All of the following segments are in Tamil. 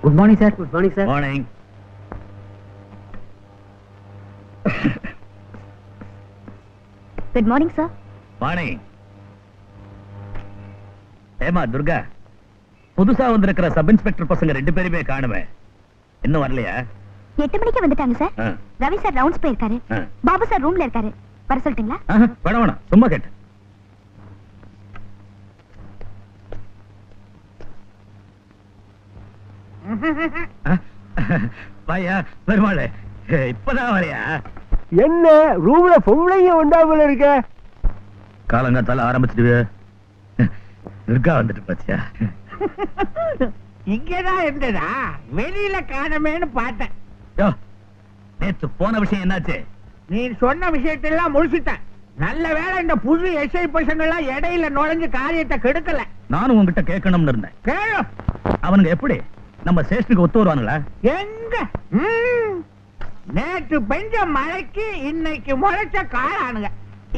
Good morning sir. Good morning sir. Morning. Good morning sir. Morning. ஏமா துர்கா, புதுசா வந்திருக்கிற சப் இன்ஸ்பெக்டர் பசங்க 2 பேருமே காணுமே, இன்னும் வரலையா? 8 மணிக்கு வந்துட்டாங்க சார். ரவி சார் ரவுண்ட்ஸ் போயிருக்காரு. பாபு சார் ரூம்ல இருக்காரு. வர சொல்லிட்டீங்களா? வேணாம், சும்மா கேட்டு. வாயா பெருமாளே, இப்பதான் வரையா? என்ன ரூம்ல பொம்பளைங்க உண்டாமல இருக்க? காலங்காத்தால ஆரம்பிச்சிடுவே. துர்கா வந்துட்டு பாத்தியா? இங்கதான் இருந்ததா? வெளியில காணமேன்னு பார்த்தேன். நேத்து போன விஷயம் என்னாச்சு? நீ சொன்ன விஷயத்தெல்லாம் முடிச்சுட்டேன். நல்ல வேளை இந்த புது எஸ்ஐ பசங்க எல்லாம் இடையில நுழைஞ்சு காரியத்தை கெடுக்கல. நானும் உங்ககிட்ட கேட்கணும்னு இருந்தேன். கேளு. அவனுங்க எப்படி நம்ம ஸ்டேஷனுக்கு ஒத்து வருவானுங்களா? எங்க நேற்று பெஞ்ச மழைக்கு இன்னைக்கு முளைச்ச காளானுங்க.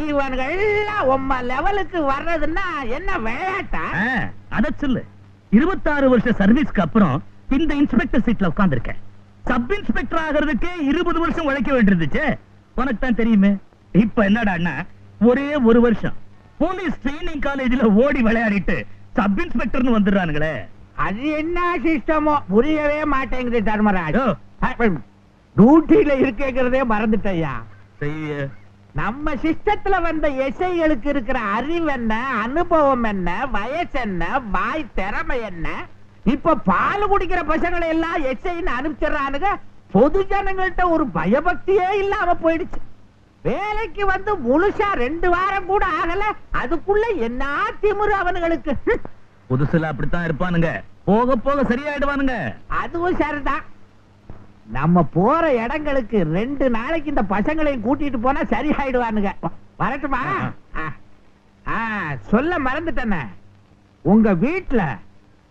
இவனுங்க எல்லாம் உம்ம லெவலுக்கு வர்றதுன்னா என்ன விளையாட்டா? அத சொல்லு. 26 வருஷம் சர்வீஸ்க்கு அப்புறம் இந்த இன்ஸ்பெக்டர் சீட்ல உட்கார்ந்திருக்கேன். சப் இன்ஸ்பெக்டர் ஆகிறதுக்கே 20 வருஷம் உழைக்க வேண்டியிருந்துச்சு. உனக்கு தான் தெரியுமே. இப்ப என்னடான்னா ஒரே 1 வருஷம் போலீஸ் ட்ரைனிங் காலேஜ்ல ஓடி விளையாடிட்டு சப் இன்ஸ்பெக்டர்னு வந்துடுறானுங்களே. அது என்ன சிஸ்டமோ புரியவே மாட்டேங்குது தர்மராஜ். டியூட்டியில இருக்கேங்கிறதே மறந்துட்டயா. நம்ம சிஸ்டத்துல வந்த எஸ்ஐகளுக்கு இருக்கிற அறிவு என்ன, அனுபவம் என்ன, வயசு என்ன, வாய் திறமை என்ன? இப்ப பால் குடிக்கிற பசங்களை எல்லாம் எஸ்ஐன்னு அனுப்பிச்சிடறானுங்க. பொது ஜனங்கள்ட்ட ஒரு பயபக்தியே இல்லாம போயிடுச்சு. வேலைக்கு வந்து முழுசா 2 வாரம் கூட ஆகல, அதுக்குள்ள என்ன திமிரு அவனுங்களுக்கு. புதுசுல அப்படித்தான் இருப்பானுங்க, போக போக சரியாயிடுவானுங்க. அதுவும் சரிதான். நம்ம போற இடங்களுக்கு 2 நாளைக்கு இந்த பசங்களையும் கூட்டிட்டு போனா சரியாயிடுவானுங்க. வரட்டுமா? சொல்ல மறந்துட்டேன. உங்க வீட்டுல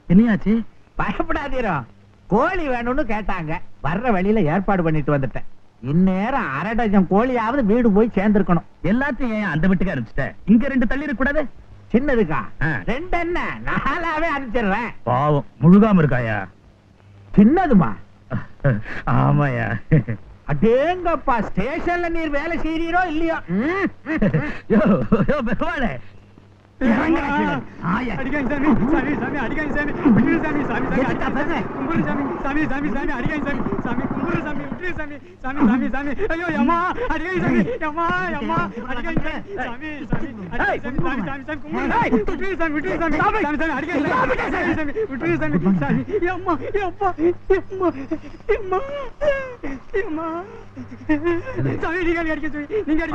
என்னையாச்சு? பயப்படாதீரோ, கோழி வேணும்னு கேட்டாங்க. வர்ற வழியில ஏற்பாடு பண்ணிட்டு வந்துட்டேன். இந்நேரம் 1/2 டஜன் கோழியாவது வீடு போய் சேர்ந்திருக்கணும். எல்லாத்தையும் ஏன் அந்த வீட்டுக்கு அனுப்பிச்சிட்டேன்? இங்க 2 தள்ளி இருக்க கூடாது? சின்னதுக்கா 2 என்ன 4ஆவே அனுப்பிச்சிடுறேன். பாவம் முழுகாம இருக்காயா? சின்னதுமா? ஆமாயா. அடேங்கப்பா, ஸ்டேஷன்ல நீர் வேலை செய்யறீரோ இல்லையோ? பெருமாளே,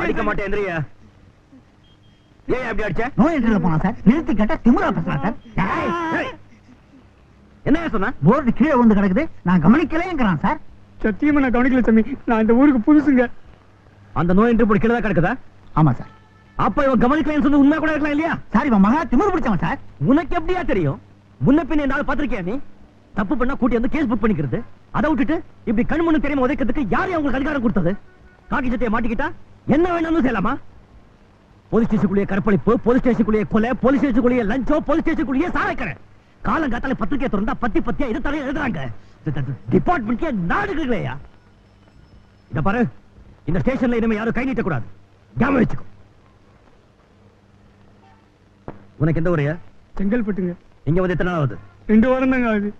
அடிக்க மாட்டேன். ஏன் அப்படி அடிச்ச? நோ என்ட்ரில போனா சார். நிறுத்தி கேட்டா திமிரா பேசுறான் சார். என்ன சொன்னா? போர்டு கீழே வந்து கிடக்குது, நான் கவனிக்கலேங்கிறான் சார். சத்தியமா நான் கவனிக்கல சாமி. நான் இந்த ஊருக்கு புதுசுங்க. அந்த நோய் என்ட்ரி போர்டு கீழே தான் கிடக்குதா? ஆமா சார். அப்ப இவன் கவனிக்கலன்னு சொல்லி உண்மை கூட இருக்கலாம் இல்லையா? சார், இவன் மகா திமிரு பிடிச்சவன் சார். உனக்கு எப்படியா தெரியும்? முன்ன பின்ன என்னால பாத்திருக்கியா நீ? தப்பு பண்ணா கூட்டி வந்து கேஸ் புக் பண்ணிக்கிறது. அதை விட்டுட்டு இப்படி கண் முன்னு தெரியாம உதைக்கிறதுக்கு யாரு அவங்களுக்கு அதிகாரம் கொடுத்தது? காக்கி சட்டையை மாட்டிக்கிட்டா என்ன வேணாலும் செய்யலாமா? போலீஸ் ஸ்டேஷனுக்குள்ளேயே கற்பழிப்பு, போலீஸ் ஸ்டேஷனுக்குள்ளேயே கொலை, போலீஸ் ஸ்டேஷனுக்குள்ளேயே லஞ்சம், போலீஸ் ஸ்டேஷனுக்குள்ளேயே சாலைக்கிறேன். காலங்காத்தால பத்திரிகை திறந்தா பத்தி பத்தியா இது தலையை எழுதுறாங்க. டிபார்ட்மெண்ட்கே நாடுகளையா? இத பாரு, இந்த ஸ்டேஷன்ல இனிமே யாரும் கை நீட்ட கூடாது. ஞாபகம் வச்சுக்கோ. உனக்கு எந்த ஊரையா? செங்கல்பட்டுங்க. இங்க வந்து எத்தனை நாள் ஆகுது? 2 வாரம் தாங்க ஆகுது.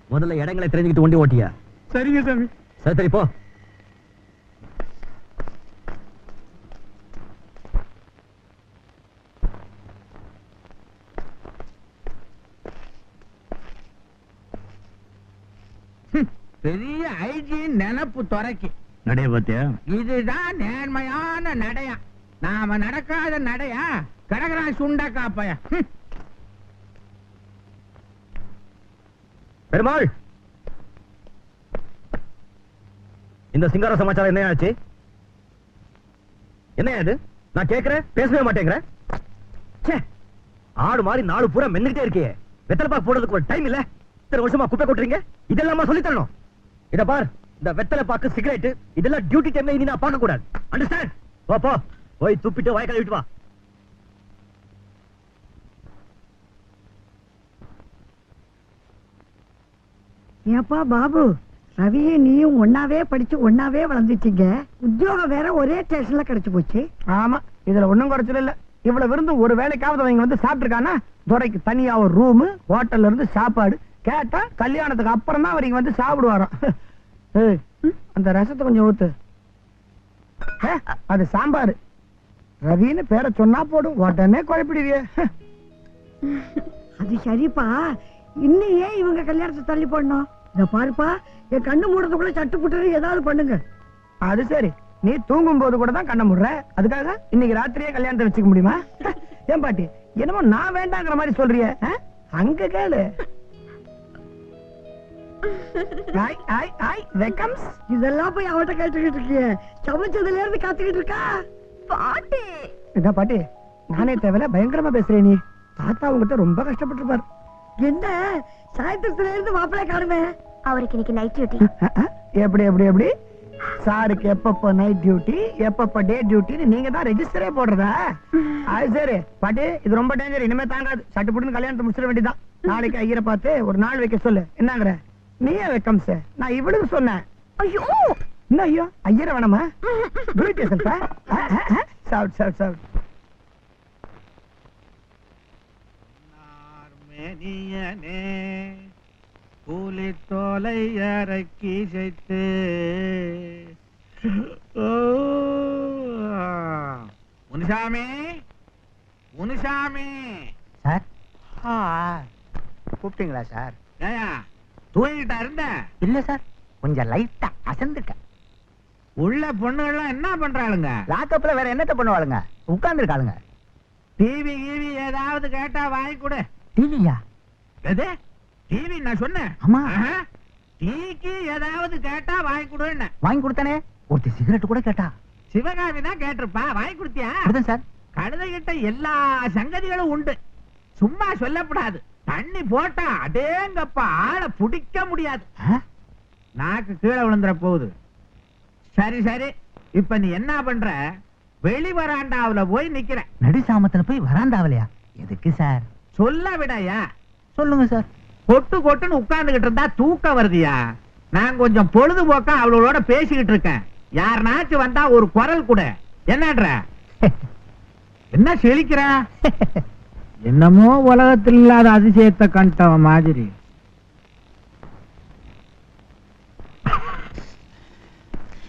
முதல்ல இடங்களை தெரிஞ்சுக்கிட்டு ஒண்டி ஓட்டியா? சரிங்க சாமி. சரி போ. பெரிய ஐஜி நினப்பு துறைக்கு நடைய பாத்தியா? இதுதான் நேர்மையான நடையா. நாம நடக்காத நடையா கடகரான் சுண்ட காப்பையா. பெருமாள், இந்த சிங்கார சமாச்சாரம் என்ன ஆச்சு? என்ன அது? நான் கேட்கிறேன், பேசவே மாட்டேங்கிற. ஆடு மாதிரி 4 பூரா மென்னுகிட்டே இருக்கே. வெத்தலை பாக்கு போடுறதுக்கு ஒரு டைம் இல்ல. இத்தனை வருஷமா குப்பை கொட்டுறீங்க. இதெல்லாமா சொல்லி தரணும்? இத பார், இந்த வெத்தலை பாக்கு, சிகரெட் இதெல்லாம் டியூட்டி டைம்ல இனி நான் பார்க்க கூடாது. அண்டர்ஸ்டாண்ட்? போ போ, போய் துப்பிட்டு வாய் கழுவிட்டு வா. ஏப்பா பாபு, ரவியும் நீயும் ஒன்னாவே படிச்சு ஒன்னாவே வளர்ந்துட்டீங்க. உத்தியோகம் வேற ஒரே ஸ்டேஷன்ல கிடைச்சு போச்சு. ஆமா, இதுல ஒண்ணும் குறைச்சல இல்ல. இவ்வளவு விருந்து ஒரு வேலைக்காவது அவங்க வந்து சாப்பிட்டுருக்கானா? துரைக்கு தனியா ஒரு ரூமு, ஹோட்டல்ல இருந்து சாப்பாடு. கேட்டா கல்யாணத்துக்கு அப்புறம் தான் அவருக்கு வந்து சாப்பிடுவாராம். ஏய், அந்த ரசத்தை கொஞ்சம் ஊத்து. அது சாம்பார். ரவின்னு பேரை சொன்னா போடும், உடனே குழப்பிடுவிய. அது சரிப்பா, இன்னும் ஏன் இவங்க கல்யாணத்தை தள்ளி போடணும்? இத பாருப்பா, என் கண்ணு மூடுறதுக்குள்ள சட்டு புட்டு ஏதாவது பண்ணுங்க. அது சரி, நீ தூங்கும் போது கூட தான் கண்ண முடுற, அதுக்காக இன்னைக்கு ராத்திரியே கல்யாணத்தை வச்சுக்க முடியுமா? ஏன் பாட்டி, என்னமோ நான் வேண்டாங்கிற மாதிரி சொல்றிய? அங்க கேளு. இதெல்லாம் போய் அவட்ட கேட்டுக்கிட்டு இருக்கிய? சமைச்சதுல இருந்து காத்துக்கிட்டு இருக்கா பாட்டி. என்ன பாட்டி, நானே தேவையில்ல பயங்கரமா பேசுறேன். நீ தாத்தா உங்ககிட்ட ரொம்ப கஷ்டப்பட்டிருப்பாரு. என்ன சாயத்திரத்துல இருந்து மாப்பிள்ளை காணுமே? அவருக்கு இன்னைக்கு நைட் டியூட்டி. எப்படி எப்படி எப்படி? சாருக்கு எப்பப்ப நைட் டியூட்டி, எப்பப்ப டே டியூட்டி நீங்க தான் ரெஜிஸ்டரே போடுறதா? அது சரி பாட்டி, இது ரொம்ப டேஞ்சர். இனிமே தாங்காது. சட்டு புட்டுன்னு கல்யாணத்தை முடிச்சிட வேண்டியதான். நாளைக்கு ஐயரை பார்த்து ஒரு நாள் வைக்க சொல்லு. என்னங்கிற? நீயே வைக்கம் சார், நான் இவ்வளவு சொன்னேன். ஐயோ என்ன ஐயோ, ஐயரை வேணாமா? சாப்பிட் சாப்பிட் சாப்பிட். கூலி தோலை இறக்கி செய்து முனுசாமி, முனுசாமி. சார், கூப்பிட்டீங்களா சார்? ஏயா தூங்கிட்டா இருந்த? இல்ல சார், கொஞ்சம் லைட்டா அசந்துட்டேன். உள்ள பொண்ணுகள்லாம் என்ன பண்றாளுங்க? லாக்கப்ல வேற என்னத்த பண்ணுவாளுங்க? உட்கார்ந்து இருக்காளுங்க. டிவி கீவி ஏதாவது கேட்டா வாங்கி கொடு. டிவியா? எது டிவி? நான் சொன்னேன். ஆமா. டீக்கு ஏதாவது கேட்டா வாங்கி கொடுன்னு. வாங்கி கொடுத்தானே. ஒருத்தி சிகரெட் கூட கேட்டா. சிவகாமி தான் கேட்டிருப்பா. வாங்கி கொடுத்தியா? கொடுத்தேன் சார். கழுதை கிட்ட எல்லா சங்கதிகளும் உண்டு, சும்மா சொல்லப்படாது. தண்ணி போட்டா அடேங்கப்பா ஆளை பிடிக்க முடியாது. நாக்கு கீழே விழுந்துற போகுது. சரி சரி, இப்ப நீ என்ன பண்ற? வெளி வராண்டாவுல போய் நிக்கிற. நடு சாமத்துல போய் வராண்டாவலையா? எதுக்கு சார்? சொல்ல விடையா? சொல்லுங்க சார். கொட்டு கொட்டுன்னு உட்கார்ந்துகிட்டு இருந்தா தூக்கம் வருதியா? நான் கொஞ்சம் பொழுதுபோக்கா அவளோட பேசிக்கிட்டு இருக்கேன். யாருனாச்சும் வந்தா ஒரு குரல் கூட. என்னன்ற? என்ன செழிக்கிற? என்னமோ உலகத்தில் இல்லாத அதிசயத்தை கண்டவ மாதிரி.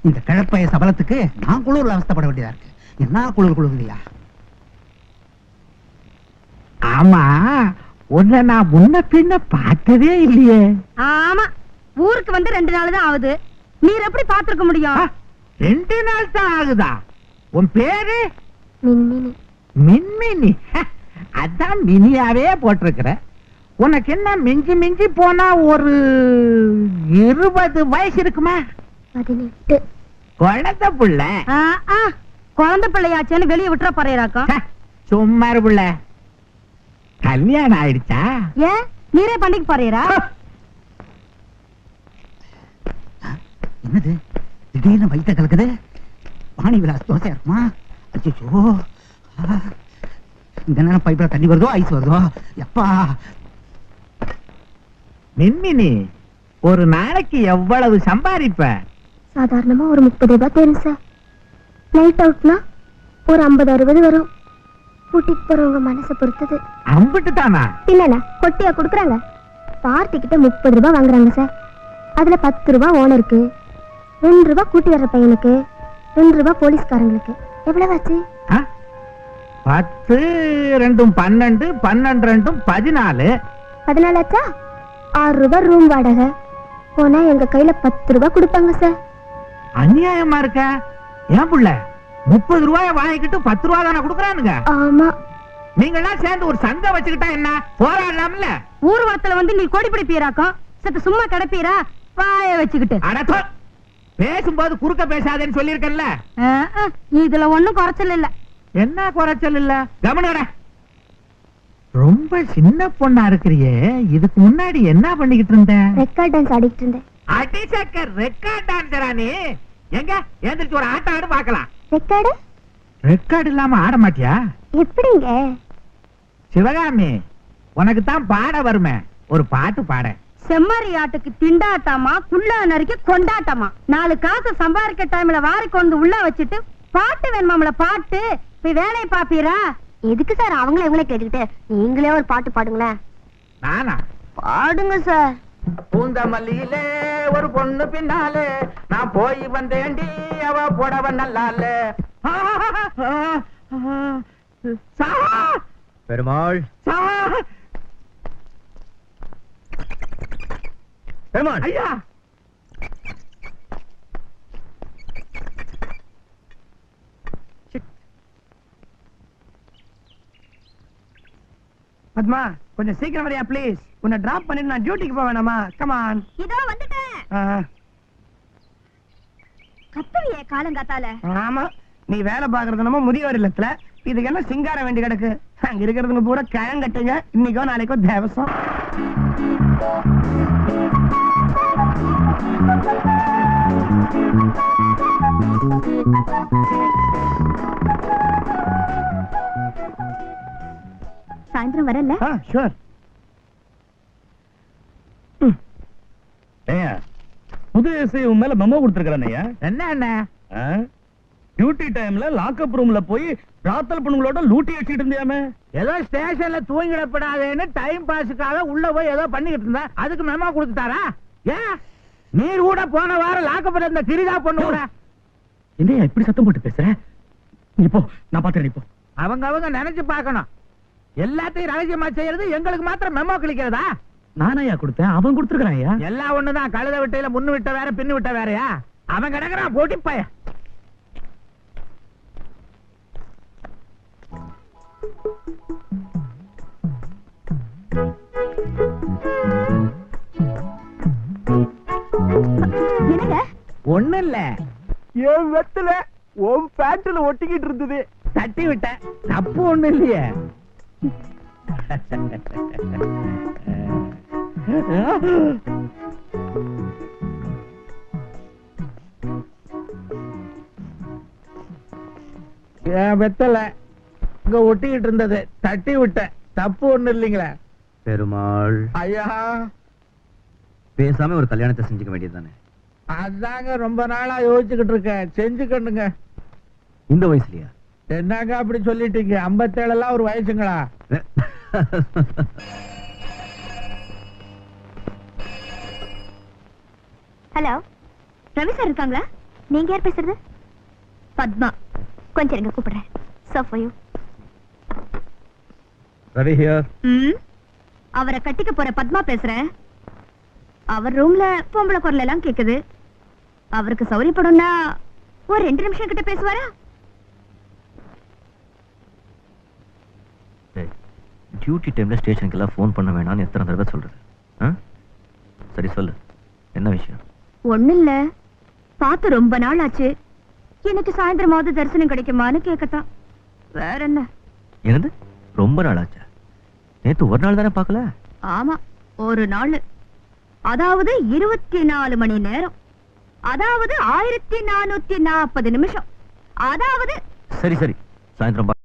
இந்த கிழப்பைய சபலத்துக்கு நான் குளிர்ல அவஸ்தப்பட வேண்டியதா இருக்கு. என்ன குளிர் குளிர்லையா? ஆமா, உன்னை நான் முன்ன பின்ன பார்த்ததே இல்லையே. ஆமா, ஊருக்கு வந்து 2 நாள் தான் ஆகுது. நீர் எப்படி பாத்துருக்க முடியும்? 2 நாள் தான் ஆகுதா? உன் பேரு? மின்மினி. மின்மினி? அதான் மினியாவே போட்டிருக்கிற. உனக்கு என்ன மிஞ்சி மிஞ்சி போனா ஒரு 20 வயசு இருக்குமா? 18. குழந்தை புள்ள. குழந்தை பிள்ளையாச்சேன்னு வெளியே விட்டுற போறாக்கா? சும்மா புள்ள. கல்யாணம் ஆயிடுச்சா? ஏன் நீரே பண்ணிக்கு போறீரா? என்னது திடீர்னு வயிற்ற கலக்குது? பாணி விலாஸ் தோசை இருக்குமா? அச்சோ, இந்த நேரம் பைப்ல தண்ணி வருதோ ஐஸ் வருதோ? எப்பா மின்மினி, ஒரு நாளைக்கு எவ்வளவு சம்பாதிப்ப? சாதாரணமா ஒரு 30 ரூபாய் தேரும் சார். நைட் அவுட்னா ஒரு 50-60 வரும். கூட்டிட்டு போறவங்க மனசை பொறுத்தது. அம்பிட்டு தானா? இல்லண்ணா, கொட்டியா குடுக்குறாங்க. பார்ட்டி கிட்ட 30 ரூபாய் வாங்குறாங்க சார். அதுல 10 ரூபாய் ஓனருக்கு, 2 ரூபாய் கூட்டி வர்ற பையனுக்கு, 2 ரூபாய் போலீஸ்காரங்களுக்கு. எவ்வளவு ஆச்சு? 10 2 12, 12 2 14. 14 ஆச்சா? 6 ரூபாய் ரூம் வாடகை போனா எங்க கையில 10 ரூபாய் கொடுப்பாங்க சார். அநியாயமா இருக்க. ஏன் புள்ள 30 ரூபாய வாங்கிக்கிட்டு 10 ரூபாய் தானே கொடுக்குறானுங்க? ஆமா. நீங்கெல்லாம் சேர்ந்து ஒரு சங்கம் வச்சுக்கிட்டா என்ன? போராடலாம்ல. ஊர்வலத்துல வந்து நீ கொடி பிடிப்பீராக்கும், சத்து சும்மா கிடப்பீரா வாய வச்சுக்கிட்டு? அடத்தோ, பேசும்போது குறுக்க பேசாதேன்னு சொல்லியிருக்கேன்ல. இதுல ஒண்ணும் குறைச்சல் இல்ல. என்ன குறைச்சல் இல்ல? கவனிட. ரொம்ப சின்ன பொண்ணா இருக்கிறியே, இதுக்கு முன்னாடி என்ன பண்ணிக்கிட்டு இருந்த? ரெக்கார்ட் டான்ஸ் ஆடிட்டு இருந்தேன். அடிசக்கர் ரெக்கார்ட் டான்ஸரா நீ? எங்க எந்திரிச்சு ஒரு ஆட்டம் ஆடு பார்க்கலாம். ரெக்கார்டு? ரெக்கார்ட் இல்லாம ஆட மாட்டியா? எப்படிங்க? சிவகாமி, உனக்கு தான் பாட வருமே, ஒரு பாட்டு பாட. செம்மறி ஆட்டுக்கு திண்டாட்டமா குள்ளா நறுக்கி கொண்டாட்டமா 4 காசு சம்பாதிக்க டைம்ல வாரி கொண்டு உள்ள வச்சுட்டு பாட்டு வேணுமாம்ல பாட்டு போய் வேலையை பாப்பீரா? எதுக்கு சார் அவங்கள இவங்கள கேட்டுக்கிட்டு நீங்களே ஒரு பாட்டு பாடுங்களேன். நானா? பாடுங்க சார். பூந்தமல்லியிலே ஒரு பொண்ணு பின்னாலே நான் போய் வந்தேண்டி அவ புடவ நல்லாலே. பெருமாள் பெருமாள் ஐயா பத்மா கொஞ்சம் சீக்கிரம் வரியா ப்ளீஸ். உன்னை டிராப் பண்ணிட்டு நான் டியூட்டிக்கு போக வேணாமா? கமான். இதோ வந்துட்டேன். கத்துவியே காலங்காத்தால. ஆமா, நீ வேலை பாக்குறது நம்ம முதியோர் இல்லத்துல, இதுக்கு என்ன சிங்கார வேண்டி கிடக்கு? அங்க இருக்கிறதுங்க பூரா கயங்கட்டுங்க. இன்னைக்கோ நாளைக்கோ தேவசம். சாயந்தரம் வரல? ஷூர். புது எஸ்ஐ உன் மேல மெமோ கொடுத்திருக்கேன். என்ன என்ன டியூட்டி டைம்ல லாக்அப் ரூம்ல போய் ராத்தல் பொண்ணுங்களோட லூட்டி அடிச்சிட்டு இருந்தியாமே. ஏதோ ஸ்டேஷன்ல தூங்கிடப்படாதேன்னு டைம் பாஸுக்காக உள்ள போய் ஏதோ பண்ணிக்கிட்டு இருந்தா அதுக்கு மெமோ கொடுத்துட்டாரா? ஏன் நீர் கூட போன வாரம் லாக்கப்பட இந்த கிரிதா பொண்ணு கூட. என்னையா இப்படி சத்தம் போட்டு பேசுற? நீ போ, நான் பாத்துறேன். இப்போ அவங்க நினைச்சு பார்க்கணும். எல்லாத்தையும் ரகசியமா செய்யறது எங்களுக்கு மாத்திரம் மெமோ கிளிக்கிறதா? நானையா கொடுத்தேன், அவன் கொடுத்துருக்கான். எல்லாம் ஒண்ணுதான். கழுத விட்டையில முன்னு விட்ட வேற பின்னு விட்ட வேறயா? அவன் கிடக்குறான் போட்டி பைய. என்னங்க? ஒண்ணு இல்ல, என் வெத்துல உன் பேண்ட்ல ஒட்டிக்கிட்டு இருந்தது, தட்டி விட்ட. தப்பு ஒண்ணு இல்லையே. என் வெத்தல இங்க ஒட்டிக்கிட்டு இருந்தது, தட்டி விட்ட. தப்பு ஒண்ணு இல்லைங்களே. பெருமாள் ஐயா, பேசாம ஒரு கல்யாணத்தை செஞ்சுக்க வேண்டியதுதானே? அதாங்க ரொம்ப நாளா யோசிச்சுக்கிட்டு இருக்கேன். செஞ்சுக்கணுங்க. இந்த வயசுலயா? என்னங்க அப்படி சொல்லிட்டீங்க? 57 எல்லாம் ஒரு வயசுங்களா? ஹலோ, ரவி சார் இருக்காங்களா? நீங்க யார் பேசுறது? பத்மா. கொஞ்சம் இருங்க, கூப்பிடுறேன். So for you. Ravi here. அவரை கட்டிக்க போற பத்மா பேசுறேன். அவர் ரூம்ல பொம்பளை குரல் எல்லாம் கேக்குது. அவருக்கு சௌரியப்படும்னா ஒரு 2 நிமிஷம் கிட்ட பேசுவாரா? டியூட்டி டைம்ல ஸ்டேஷனுக்கு எல்லாம் ஃபோன் பண்ண வேணாம்னு எத்தனை தடவை சொல்றது? சரி சொல்லு, என்ன விஷயம்? ஒண்ணும் இல்ல, பார்த்து ரொம்ப நாள் ஆச்சு. எனக்கு சாயந்தரமாவது தரிசனம் கிடைக்குமான்னு கேட்கத்தான். வேற என்ன? என்னது ரொம்ப நாள் ஆச்சா? நேத்து ஒரு நாள் தானே பார்க்கல? ஆமா, ஒரு நாள். அதாவது 24 மணி நேரம். அதாவது 1440 நிமிஷம். அதாவது சரி சரி, சாயந்தரம்